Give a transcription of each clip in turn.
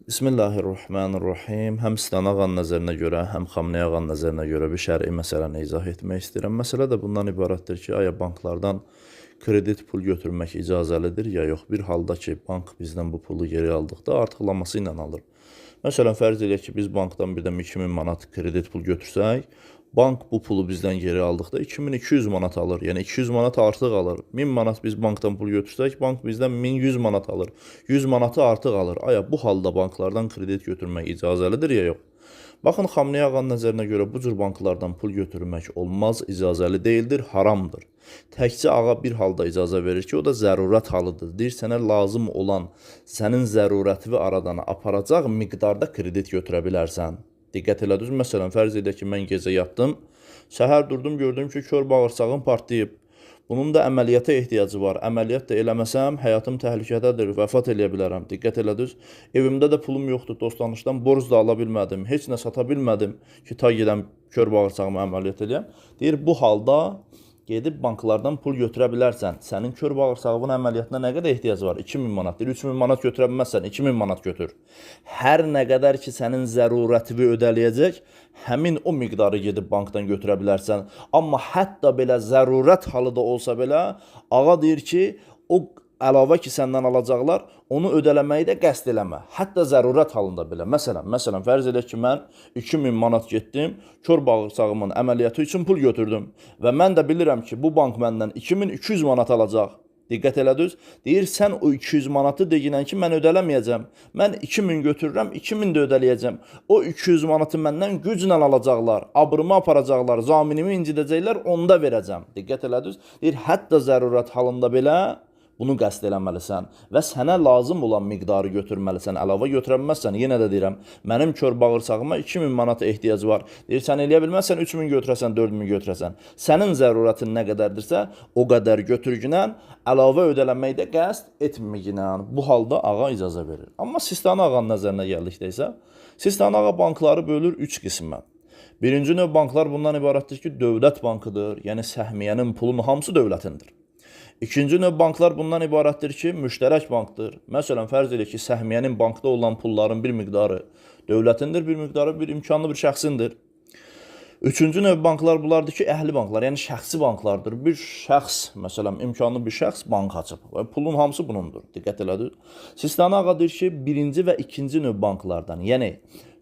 Bismillahirrahmanirrahim. Həm Sinan ağanın nəzərinə görə, həm Xamneyə ağanın nəzərinə görə bir şər'i məsələni izah etmək istəyirəm. Məsələ də bundan ibarətdir ki, aya banklardan kredit pul götürmək icazəlidir ya yox? Bir halda ki, bank bizdən bu pulu geri aldıqda artıqlaması ilə alır. Məsələn, fərz edək ki, biz bankdan birdən 2000 manat kredit pul götürsək, bank bu pulu bizdən geri aldıqda 2200 manat alır. Yəni 200 manat artıq alır. 1000 manat biz bankdan pul götürsək, bank bizdən 1100 manat alır. 100 manatı artıq alır. Aya bu halda banklardan kredit götürmək icazəlidir ya yox? Baxın, Xamneyə ağanın nəzərinə görə bu cür banklardan pul götürmək olmaz, icazəli deyildir, haramdır. Təkcə ağa bir halda icazə verir ki, o da zərurət halıdır. Deyir, sənə lazım olan, sənin zərurətini aradan aparacaq miqdarda kredit götürə bilərsən. Diqqət elədiniz. Məsələn, fərz edək ki, mən gecə yatdım, səhər durdum, gördüm ki, kör bağırsağım partlayıb. Bunun da əməliyyata ehtiyacı var. Əməliyyat da eləməsəm, həyatım təhlükədədir, vəfat eləyə bilərəm. Diqqət elədiniz. Evimdə də pulum yoxdur, dost-tanışdan borc da ala bilmədim, heç nə sata bilmədim ki, ta gedəm kör bağırsağımı əməliyyat eləyəm. Deyir, bu halda gedib banklardan pul götürə bilərsən. Sənin kör bağırsağının əməliyyatına nə qədər ehtiyacı var? 2000 manat. Deyir, 3000 manat götürə bilməzsən, 2000 manat götür. Hər nə qədər ki, sənin zərurətini ödələyəcək, həmin o miqdarı gedib bankdan götürə bilərsən. Amma hətta belə zərurət halı da olsa belə, ağa deyir ki, o əlavə ki, səndən alacaqlar, onu ödələməyi də qəsd eləmə. Hətta zərurət halında belə. Məsələn, fərz edək ki, mən 2000 manat getdim, kör bağırsağımın əməliyyatı üçün pul götürdüm. Və mən də bilirəm ki, bu bank məndən 2200 manat alacaq. Diqqət elədiniz. Deyir, sən o 200 manatı deyinən ki, mən ödələməyəcəm. Mən 2000 götürürəm, 2000 də ödələyəcəm. O 200 manatı məndən güclə alacaqlar, abrımı aparacaqlar, zaminimi incidəcəklər, onda verəcəm. Diqqət elədiniz. Deyir, hətta zərurət halında belə bunu qəsd eləməlisən və sənə lazım olan miqdarı götürməlisən, əlavə götürə bilməzsən. Yenə də deyirəm, mənim kör bağırsağıma 2000 manata ehtiyacı var. Deyir, sən eləyə bilməzsən, 3000 götürəsən, 4000 götürəsən. Sənin zərurətin nə qədərdirsə, o qədər götürgünən, əlavə ödələməyi də qəsd etməyinən. Bu halda ağa icazə verir. Amma Sistani ağanın nəzərinə gəldikdə isə, Sistani ağa bankları bölür 3 qismə. Birinci növ banklar bundan ibarətdir ki, dövlət bankıdır, yəni səhmiyyənin pulun hamısı dövlətindir. İkinci növ banklar bundan ibarətdir ki, müştərək bankdır. Məsələn, fərz edək ki, səhmiyyənin bankda olan pulların bir miqdarı dövlətindir, bir miqdarı bir imkanlı bir şəxsindir. Üçüncü növ banklar bunlardır ki, əhli banklar, yəni şəxsi banklardır. Bir şəxs, məsələn, imkanlı bir şəxs bank açıb. Pulun hamısı bunundur. Diqqət elədiniz. Sistani ağa deyir ki, birinci və ikinci növ banklardan, yəni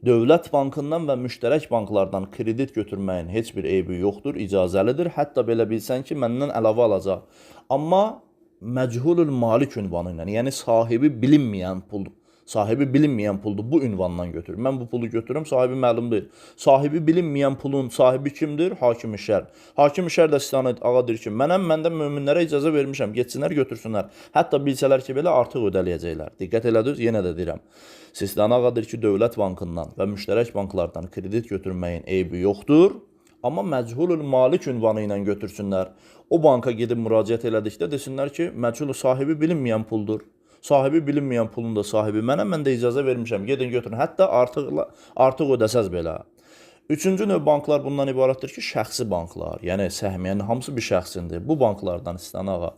dövlət bankından və müştərək banklardan kredit götürməyin heç bir eybi yoxdur, icazəlidir. Hətta belə bilsən ki, məndən əlavə alacaq. Amma məchulul malik ünvanı ilə, yəni sahibi bilinməyən puldur. Sahibi bilinməyən puldur, bu ünvandan götürür. Mən bu pulu götürürüm, sahibi məlum deyil. Sahibi bilinməyən pulun sahibi kimdir? Hakim-i şər. Hakim-i şər də Sistani ağa deyir ki, məndə möminlərə icazə vermişəm, getsinlər, götürsünlər. Hətta bilsələr ki, belə artıq ödələyəcəklər. Diqqət elədiniz, yenə də deyirəm. Sistani ağa deyir ki, dövlət bankından və müştərək banklardan kredit götürməyin eybi yoxdur. Amma məchulul malik ünvanı ilə götürsünlər. O banka gedib müraciət elədikdə desinlər ki, məchul sahibi bilinməyən puldur. Sahibi bilinməyən pulun da sahibi mənəm, mən də icazə vermişəm, gedin götürün. Hətta artıq ödəsəz belə. Üçüncü növ banklar bundan ibarətdir ki, şəxsi banklar, yəni səhmiyyənin hamısı bir şəxsindir. Bu banklardan Sistani ağa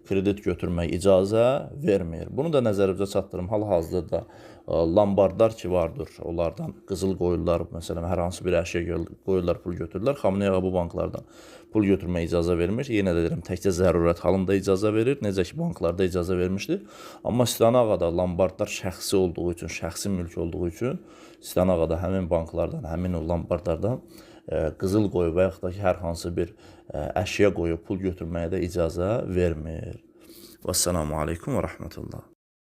kredit götürmək icazə vermir. Bunu da nəzərinizə çatdırım. Hal-hazırda lombardlar ki vardır, onlardan qızıl qoyurlar, məsələn, hər hansı bir əşya qoyurlar, pul götürürlər. Xamneyə ağa bu banklardan pul götürməyə icazə vermir. Yenə də deyirəm, təkcə zərurət halında icazə verir, necə ki banklarda icazə vermişdir. Amma Sistani ağa da lombardlar şəxsi olduğu üçün, şəxsi mülk olduğu üçün Sistani ağa da həmin banklardan, həmin o lombardlardan qızıl qoyub və yaxud da ki, hər hansı bir əşya qoyub pul götürməyə də icazə vermir. Vəssalamu aleykum və rəhmətullah.